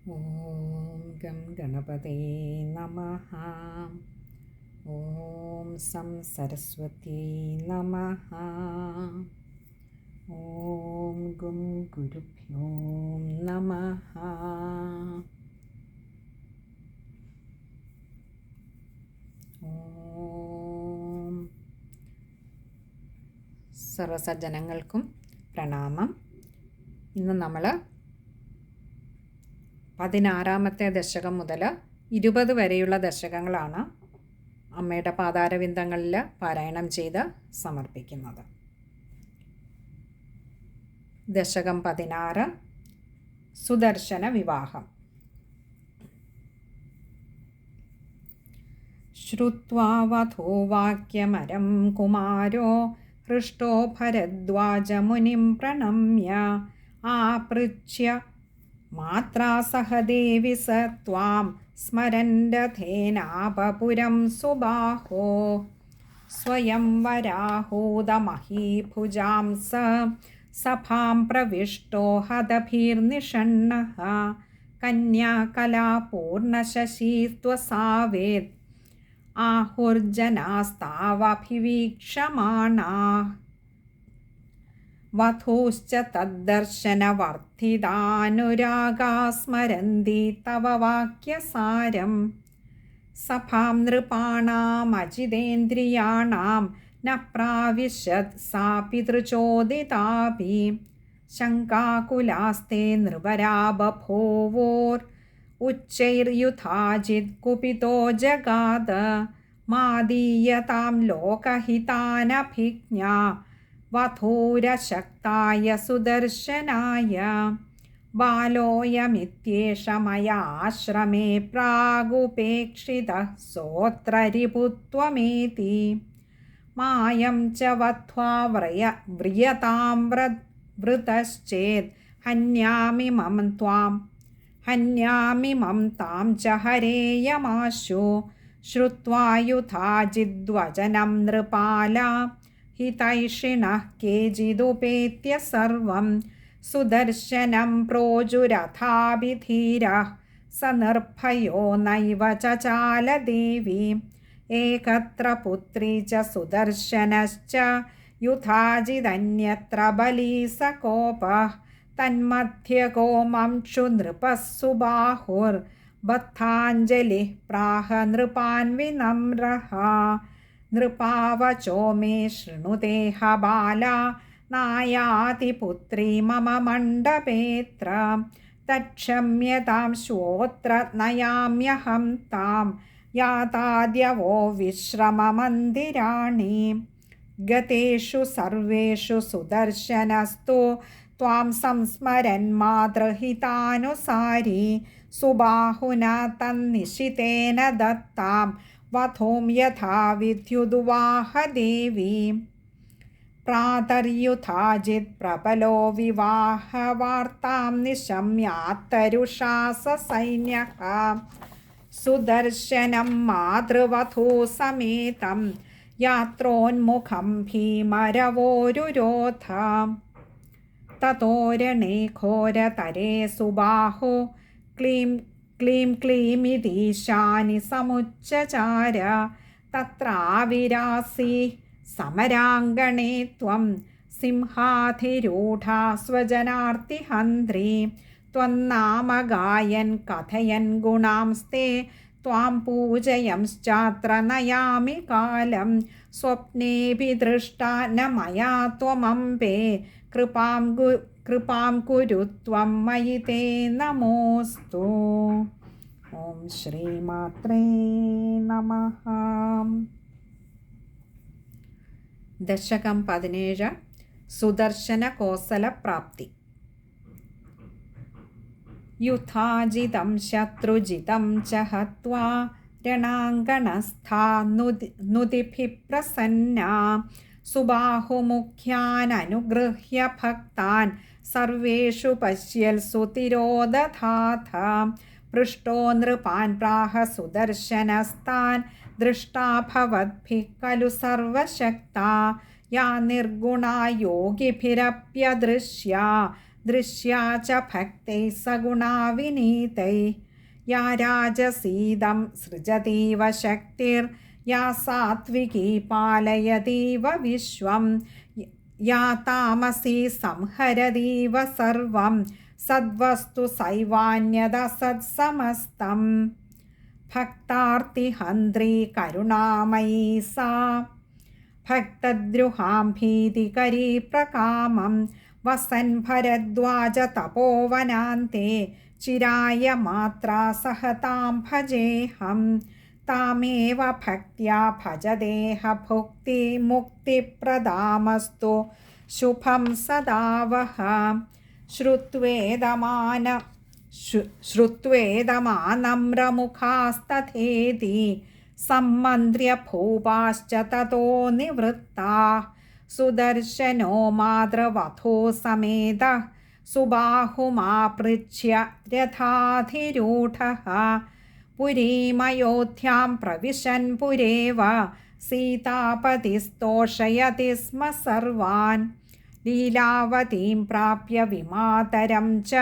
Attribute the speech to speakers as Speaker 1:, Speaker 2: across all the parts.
Speaker 1: ഓം gum ഗണപതേ നമഃ. ഓം some സരസ്വത്യൈ നമഃ. ഓം ഗും ഗുരുഭ്യോ നമഃ. ഓം സർവസജ്ജനങ്ങൾക്കും പ്രണാമം. ഇന്ന് നമ്മൾ 16-ാമത്തെ ദശകം മുതൽ 20 വരെയുള്ള ദശകങ്ങളാണ് അമ്മയുടെ പാതാരവിന്ദങ്ങളിൽ പാരായണം ചെയ്ത് സമർപ്പിക്കുന്നത്. ദശകം 16 സുദർശന വിവാഹം. ശ്രുത്വാ വധൂവാക്യമരം കുമാരോ ഹൃഷ്ടോ ഭരദ്വാജമുനിം പ്രണമ്യ ആപൃച്ഛ്യ മാത്രാ സഹ ദേവി സ ത്വാം സ്മരൻ രഥേനാപപുരം സുബാഹോ സ്വയം വരാഹൂതമഹീഭുജാം സഭാം പ്രവിഷ്ടോ ഹതഭീർനിഷണ്ണഃ കന്യാകലാപൂർണശശീസ്ത്വസാവേത് ആഹുർജനാസ്താവഭിവീക്ഷമാണാഃ വധൂശ്ച തദ്ദർശനവർദ്ധിതാനുരാഗാ സ്മരന്തി തവ വാക്യസാരം സഭാം നൃപാണാമജിതേന്ദ്രിയാണാം ന പ്രാവിശത് സാ പിതൃചോദിതാപി ശങ്കാകുലാസ്തേ നൃപരാ ബഭൂവോർ ഉച്ചൈർയുഥാജിത് കുപിതോ ജഗാദ മാദീയതാം ലോകഹിതാനഭിജ്ഞാ വധൂരശക്തായ സുദർശനായ ബാലോയമിത്യേഷ മയാശ്രമേ പ്രാഗുപേക്ഷിതഃ സോത്രരിപുത്വമേതി മായം ച വധ്വാ വ്രിയതാം വൃതശ്ചേത് ഹന്യാമിമം താം ച ഹരേയമാശു ശ്രുത്വാ യുഥാജിദ്വചനം നൃപാല ഹിതൈഷിണഃ കേചിദുപേത്യ സർവം സുദർശനം പ്രോജുരഥാഭിധീരഃ സ നിർഭയോ നൈവ ചചാല ദേവി ഏകത്ര പുത്രീ ച സുദർശനശ്ച യുഥാജിദന്യത്ര ബലീ സ കോപഃ തന്മധ്യകോ മംക്ഷു നൃപഃ സുബാഹുർ ബദ്ധാഞ്ജലിഃ പ്രാഹ നൃപാൻ വിനമ്രഃ നൃപാവചോ മേ ശൃണുതേഹ ബാല നായാതി പുത്രീ മമ മണ്ഡപേത്ര തക്ഷമ്യതാം ശ്വോത്ര നയാമ്യഹം താം യാതാദ്യവോ വിശ്രമമന്ദിരാണി ഗതേഷു സർവേഷു സുദർശനസ്തു ത്വാം സംസ്മരൻ മാതൃഹിതാനുസാരി സുബാഹുനാ തന്നിശിതേന ദത്താം വധൂം യഥാ വിദ്യുദുവാഹ ദേവി പ്രാതര്യുഥാജിത് പ്രബലോ വിവാഹവാർത്താം നിശമ്യാത്തരുഷാ സൈന്യഃ സുദർശനം മാതൃവധൂസമേതം യാത്രോന്മുഖം ഭീമരവോരുരോധ തതോരണേ ഘോരതരേ സുബാഹു ക്ലീം ക്ലീം ക്ലീമിതീശാനി സമുച്ചചാര തത്രാവിരാസി സമരാംഗണേ ത്വം സിംഹാധിരൂഢാ സ്വജനാർത്തിഹന്ത്രി ത്വന്നാമഗായൻ കഥയൻ ഗുണാംസ്തേ ത്വാം പൂജയംശ്ചാത്ര നയാമി കാലം സ്വപ്നേപി ദൃഷ്ടാ ന മയാ ത്വമംബേ കൃപാം കുരു ത്വം മയി തേ നമോസ്തു. ഓം ശ്രീമാത്രേ നമഃ. ദശകം 17 സുദർശന കോസല പ്രാപ്തി. യുഥാജിതം ശത്രുജിതം ച ഹത്വാ രണാങ്കണസ്ഥാ നുതിഭിഃ പ്രസന്നാ സുബാഹുമുഖ്യാൻ അനുഗൃഹ്യ ഭക്താൻ സർവേഷു പശ്യൽസു തിരോദധാഥ പൃഷ്ടോ നൃപാൻ പ്രാഹ സുദർശനസ്താൻ ദൃഷ്ടാ ഭവദ്ഭിഃ ഖലു സർവശക്താ യാ നിർഗുണാ യോഗിഭിരപ്യദൃശ്യാ दृश्या च भक्तैः सगुणा विनीतैः या राजसीदं सृजतीव शक्तिर्या सात्विकी पालयतीव विश्वं या तामसी संहरतीव सर्वं सद्वस्तु सैवान्यदसत्समस्तं भक्तार्तिहन्त्री करुणामयी सा भक्तद्रुहां भीतिकरी प्रकामं वसन् भरद्वाज तपोवनान्ते चिराय मात्रा सहतां भजेऽहं तामेव भक्त्या भजदेह भुक्तिमुक्तिप्रदामस्तु शुभं सदा वः श्रुत्वेदमानम्रमुखास्तथेति सम्मन्त्र्य भूपाश्च ततो निवृत्ताः सुदर्शनो मातृवधो समेतः सुबाहुमापृच्छ्य रथाधिरूढः पुरीमयोध्यां प्रविशन् पुरेव सीतापतिस्तोषयति स्म सर्वान् लीलावतीं प्राप्य विमातरं च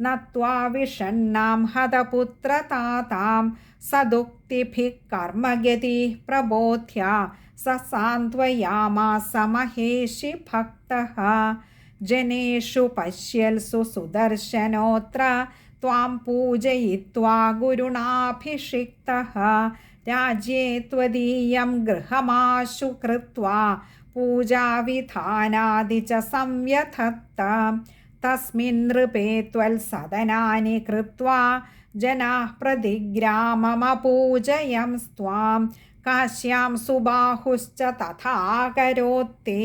Speaker 1: नत्वा विषण्णां हतपुत्रतातां सदुक्तिभिः कर्मगतिः प्रबोध्य स सान्त्वयामास महेशि भक्तः जनेषु पश्यल्सु सुदर्शनोऽत्र त्वां पूजयित्वा गुरुणाभिषिक्तः राज्ये त्वदीयं गृहमाशु कृत्वा पूजाविधानादि च संव्यथत्त तस्मिन् नृपे त्वल्सदनानि कृत्वा जनाः प्रतिग्राममपूजयंस्त्वां काश्यां सुबाहुश्च तथा करोत्ते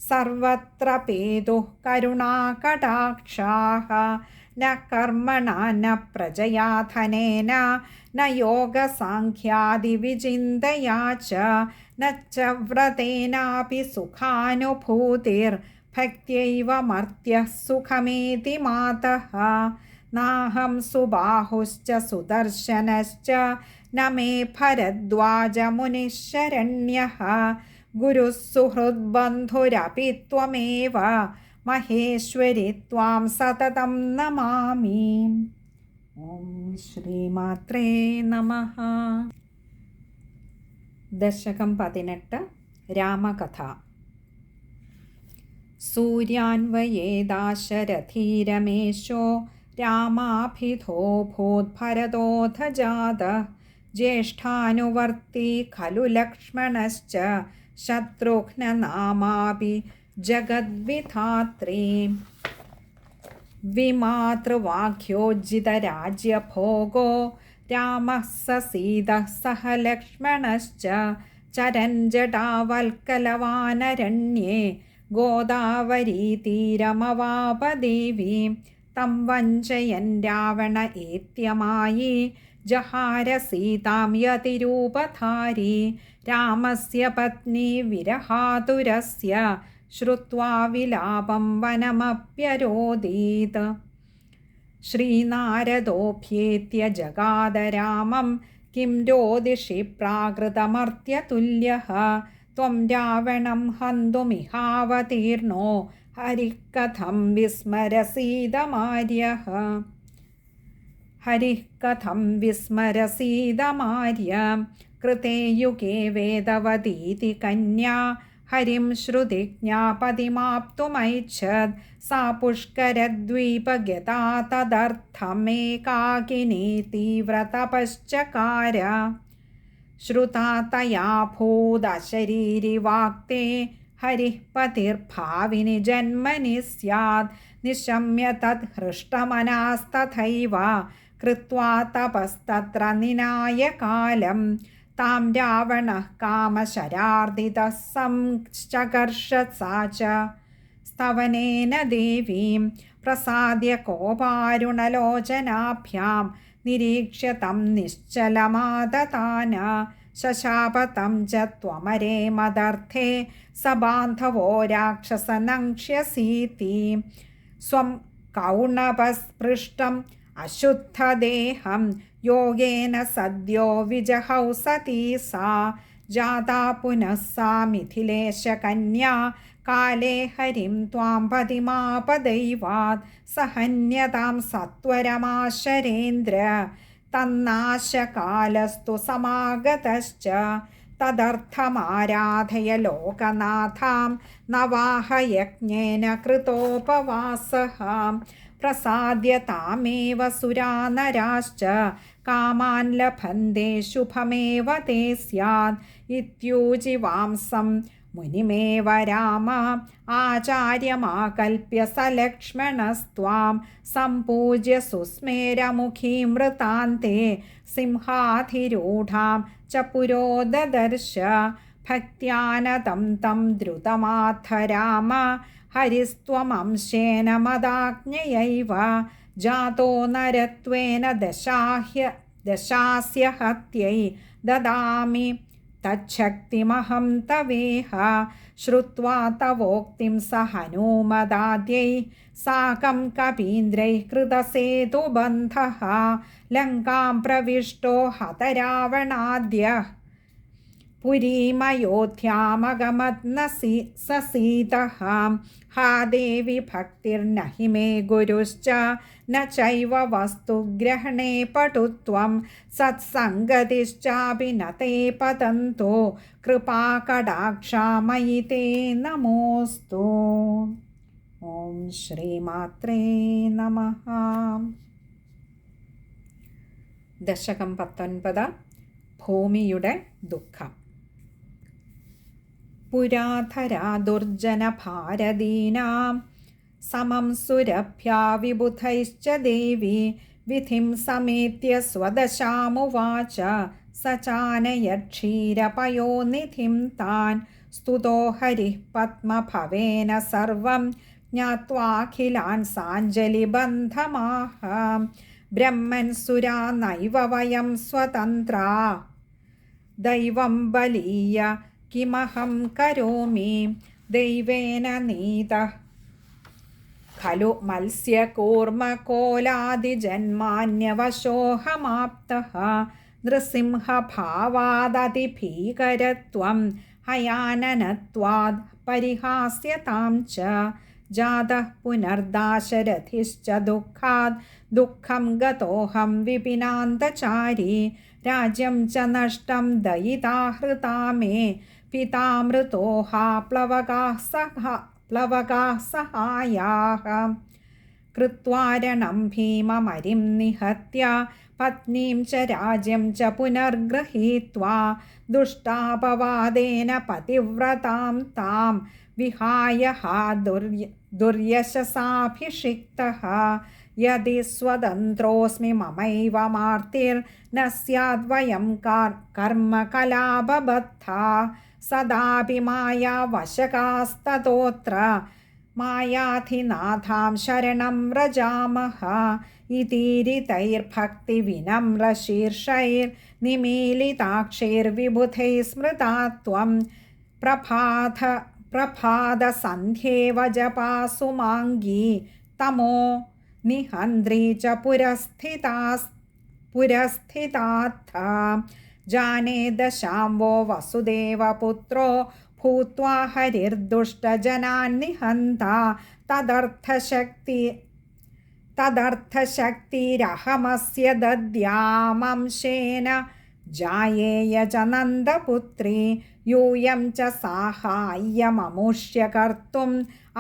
Speaker 1: सर्वत्र पेदुः करुणाकटाक्षाः न कर्मणा न प्रजया धनेन न योगसाङ्ख्यादिविचिन्तया च न च व्रतेनापि सुखानुभूतिर्भक्त्यैव मर्त्यः सुखमेति मातः नाहं सुबाहुश्च सुदर्शनश्च न मे भरद्वाजमुनिः शरण्यः गुरुः सुहृद्बन्धुरपि त्वमेव महेश्वरि त्वां सततं नमामि। ॐ श्रीमात्रे नमः। दशकं 18 रामकथ। सूर्यान्वयेदाशरथीरमेशो रामाभिधो भूद्भरतोऽथ जातः ज्येष्ठानुवर्ती खलु लक्ष्मणश्च शत्रुघ्ननामापि जगद्विधात्री विमातृवाक्योज्जितराज्यभोगो रामः स सीतः सह लक्ष्मणश्च चरन् जटावल्कलवानरण्ये गोदावरीतीरमवापदेवीं तं वञ्चयन् रावण एत्यमायी जहार सीतां यतिरूपधारी रामस्य पत्नी विरहातुरस्य श्रुत्वा विलापं वनमप्यरोदीत् श्रीनारदोऽभ्येत्य जगाद रामं किं रोदिषि प्राकृतमर्त्यतुल्यः त्वं रावणं हन्तुमिहावतीर्णो हरिः कथं विस्मरसीदमार्यः हरिः कथं विस्मरसीदमार्य कृते युगे वेदवतीति कन्या हरिं श्रुतिज्ञापतिमाप्तुमैच्छत् सा पुष्करद्वीपगता तदर्थमेकाकिनी तीव्रतपश्चकार श्रुता तया भूदशरीरिवाक्ते हरिः पतिर्भाविनि जन्मनि स्यात् निशम्य तत् हृष्टमनास्तथैव कृत्वा तपस्तत्र निनाय कालं तां रावणः कामशरार्दितः संचकर्ष सा च स्तवनेन देवीं प्रसाद्य कोपारुणलोचनाभ्यां निरीक्ष्य तं निश्चलमादतान शशापतं च त्वमरे मदर्थे स बान्धवो राक्षसनङ्क्ष्यसीति स्वं कौणभस्पृष्टम् अशुद्धदेहं योगेन सद्यो विजहौ सती सा जाता पुनः सा मिथिलेशकन्या കാലേ ഹരിം ത്വാം പതിമാപദൈവാത് സഹന്യതാം സത്വരമാശരേന്ദ്ര തന്നാശകാലസ്തു സമാഗതശ്ച തദർത്ഥമാരാധയ ലോകനാഥാം നവാഹയജ്ഞേന കൃതോപവാസഃ പ്രസാദ്യ താമേവ സുരാനരാശ്ച കാമാൻ ലഭന്തെ ശുഭമേവ തേ സ്യാദ് ഇത്യൂജിവാംസം മുനിമേവ രാമ ആചാര്യമാകൽപ്യ സലക്ഷ്മണസ്ത്വാം സംപൂജ്യ സുസ്മേരമുഖീം വൃത്താന്തെ സിംഹാധിരൂഢാം ച പുരോദദർശ ഭക്ത്യാനതം തം ദ്രുതമാഥ രാമ ഹരിസ്ത്വമംശേന മദാജ്ഞയൈവ ജാതോ നരത്വേന ദശാസ്യ ഹത്यै ദദാമി തച്ഛക്തിമഹം തവേഹ ശ്രുത്വാ തവോക്തിം സ ഹനൂമദാദ്യൈ സാകം കപീന്ദ്രൈഃ കൃതസേതുബന്ധഃ ലങ്കാം പ്രവിഷ്ടോ ഹതരാവണാദ്യഃ പുരീമയോധ്യാമഗമത് സീതഃ ഹാ ദേവി ഭക്തിർനഹി മേ ഗുരുശ്ച ന ചൈവ വസ്തുഗ്രഹണേ പടുത്വം സത്സംഗതിശ്ചാപി ന തേ പതന്തു കൃപാകടാക്ഷാമയി തേ നമോസ്തു. ഓം ശ്രീമാത്രേ നമഃ. ദശകം 19. ഭൂമിയുടെ ദുഃഖം. പുരാധരാ ദുർജന ഭാരതീനാം സമം സുരഭ്യാ വിബുധൈശ്ച ദേവി വിധിം സമേത്യ സ്വദശാമുവാച സചാനയക്ഷീരപയോനിധിം താൻ സ്തുതോ ഹരിഃ പത്മഭവേന സർവം ജ്ഞാത്വാഖിലാൻ സാഞ്ജലിബന്ധമാഹ. ബ്രഹ്മൻ സുരാ നൈവ വയം സ്വതന്ത്രാ ദൈവം ബലീയ കിമഹം കരോമി ദൈവേന നീതഃ ഖലു മത്സ്യകൂർമകോലാദിജന്മാന്യവശോഹമാപ്തഃ നൃസിംഹഭാവാദതിഭീകരത്വം ഹയാനനത്വാദ് പരിഹാസ്യതാം ച ജാതഃ പുനർദാശരഥിശ്ച ദുഃഖാദ് ദുഃഖം ഗതോഹം വിപിനാന്തചാരി രാജ്യം ച നഷ്ടം ദയിതാ ഹൃതാ മേ പിതാമൃതോഹ പ്ലവകാഃ സഹായാഃ. കൃത്വാരണം ഭീമമരിം നിഹത്യ പത്നീം ച രാജ്യം ച പുനർഗൃഹീത്വാ ദുഷ്ടാപവാദേന പതിവ്രതാം താം വിഹായ ദുര്യശസാഭിഷിക്തഃ. യദി സ്വതന്ത്രോസ്മി മമൈവ മാർത്തിർന സ്യാദ്വയം കർമ്മകലാപബദ്ധാ സദാപി മായാവശകാസ്തതോത്ര മായാധിനാഥാം ശരണം വ്രജാമഹ. ഇതീരിതൈർഭക്തിവിനമ്രശീർഷൈർനിമീലിതാക്ഷൈർവിബുധൈ സ്മൃതാ ത്വം പ്രഭാതസന്ധ്യേവ ജപാസു മാംഗീ തമോ നിഹന്ത്രീ ച പുരസ്ഥിതാത്ഥ. ജാനേ ദശാംവോ വസുദേവപുത്രോ ഭൂത്വാ ഹരിർദുഷ്ടജനാन् നിഹന്താ തദർത്ഥശക്തിരഹമസ്യ ദദ്യാമംശേന ജായേയ ച നന്ദപുത്രീ യൂയം ച സാഹായ്യമമുഷ്യ കർത്തും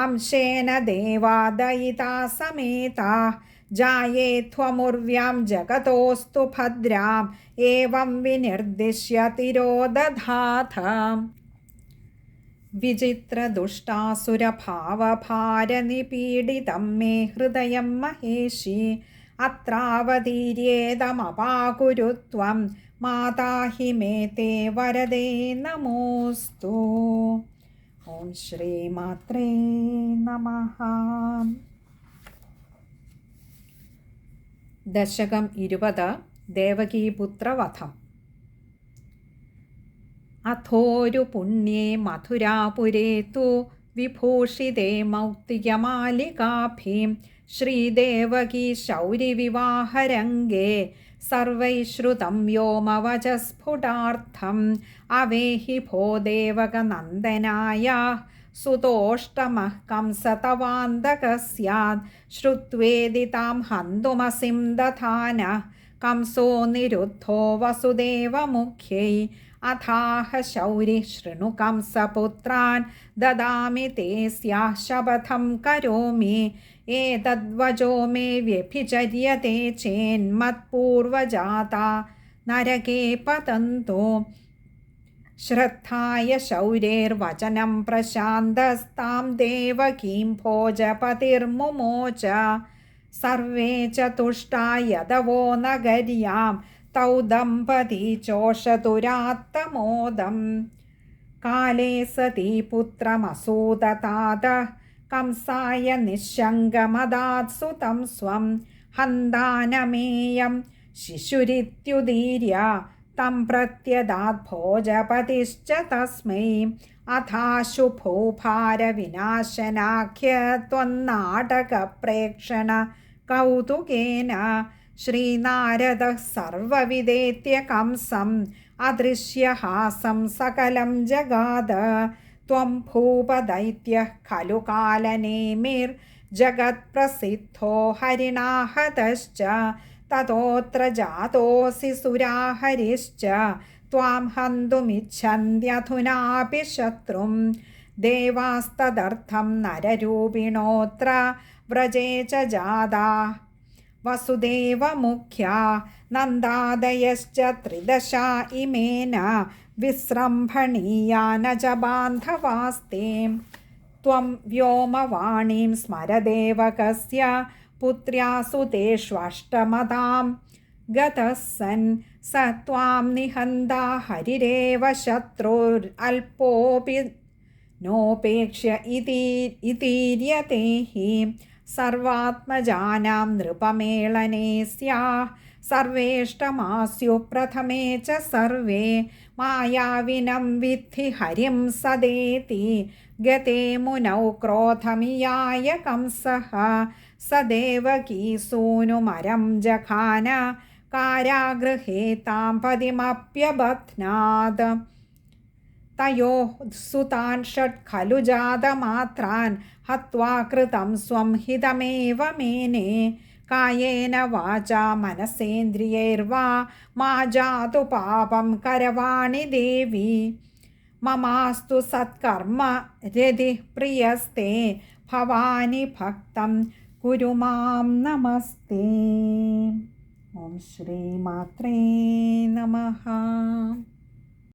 Speaker 1: അംശേന ദേവാ ദയിതാ സമേതാഃ. ജായേ ത്വമുർവ്യാം ജഗതോസ്തു ഭദ്രാം ഏവം വിനിർദിശ്യ തിരോദധാഥ. വിചിത്രദുഷ്ടാസുരഭാവഭാരനിപീഡിതം മേ ഹൃദയം മഹേഷി അത്രാവതീര്യേതമപാകുരു ത്വം മാതാ ഹി മേ തേ വരദേ നമോസ്തു. ഓം ശ്രീമാത്രേ നമഃ. ദശകം 20. ദേവകീപുത്രവധം. അഥോരു പുണ്യേ മഥുരാപുരേ തു വിഭൂഷിതേ മൗക്തികമാലികാഭീം ശ്രീദേവകീ ശൗരിവിവാഹരംഗേ സർവൈശ്രുതം വ്യോമവചസ്ഫുടാർത്ഥം അവേഹി ഭോ ദേവകനന്ദനായ सुतोष्टमः कंसतवान्तकः स्यात् श्रुत्वेदि तां हन्तुमसिं दधानः कंसो निरुद्धो वसुदेवमुख्यै अथाह शौरिः शृणु कंसपुत्रान् ददामि ते स्याः शपथं करोमि एतद्वचो मे व्यभिचर्यते चेन्मत्पूर्वजाता नरके पतन्तो श्रद्धाय शौरेर्वचनं प्रशान्तस्तां देवकीं भोजपतिर्मुमोच सर्वे च तुष्टा यदवो नगर्यां तौ दम्पती चोषतुरात्तमोदं काले सती पुत्रमसूदतात कंसाय निःशङ्गमदात् सुतं स्वं हन्तानमेयं शिशुरित्युदीर्य तं प्रत्यदात् भोजपतिश्च तस्मै अथाशुभो भारविनाशनाख्य त्वन्नाटकप्रेक्षण कौतुकेन श्रीनारदः सर्वविदेत्य कंसम् अदृश्यहासं सकलं जगाद त्वं भूपदैत्यः खलु कालनेमिर्जगत्प्रसिद्धो हरिणा हतश्च ततोऽत्र जातोऽसि सुराहरिश्च त्वां हन्तुमिच्छन्त्यधुनापि शत्रुं देवास्तदर्थं नररूपिणोऽत्र व्रजे च जाता वसुदेवमुख्या नन्दादयश्च त्रिदशा इमेन विसृम्भणीया न च बान्धवास्ते त्वं व्योमवाणीं स्मरदेवकस्य पुत्र्यासु तेष्वष्टमतां गतः सन् स त्वां निहन्ता हरिरेव शत्रुरल्पोऽपि नोपेक्ष्य इतीर्यते हि सर्वात्मजानां नृपमेलने स्याः सर्वेष्टमास्युः प्रथमे च सर्वे मायाविनं विद्धि हरिं सदेति गते मुनौ क्रोधमियाय कंसः स देवकीसूनुमरं जघान कारागृहे तां पतिमप्यबध्नात् तयोः सुतान् षट् खलु जातमात्रान् हत्वा कृतं स्वं हितमेव मेने कायेन वाचा मनसेन्द्रियैर्वा मा जातु पापं करवाणि देवी ममास्तु सत्कर्म हृदि प्रियस्ते भवानि भक्तं कुरु मां नमस्ते। ॐ श्रीमात्रे नमः।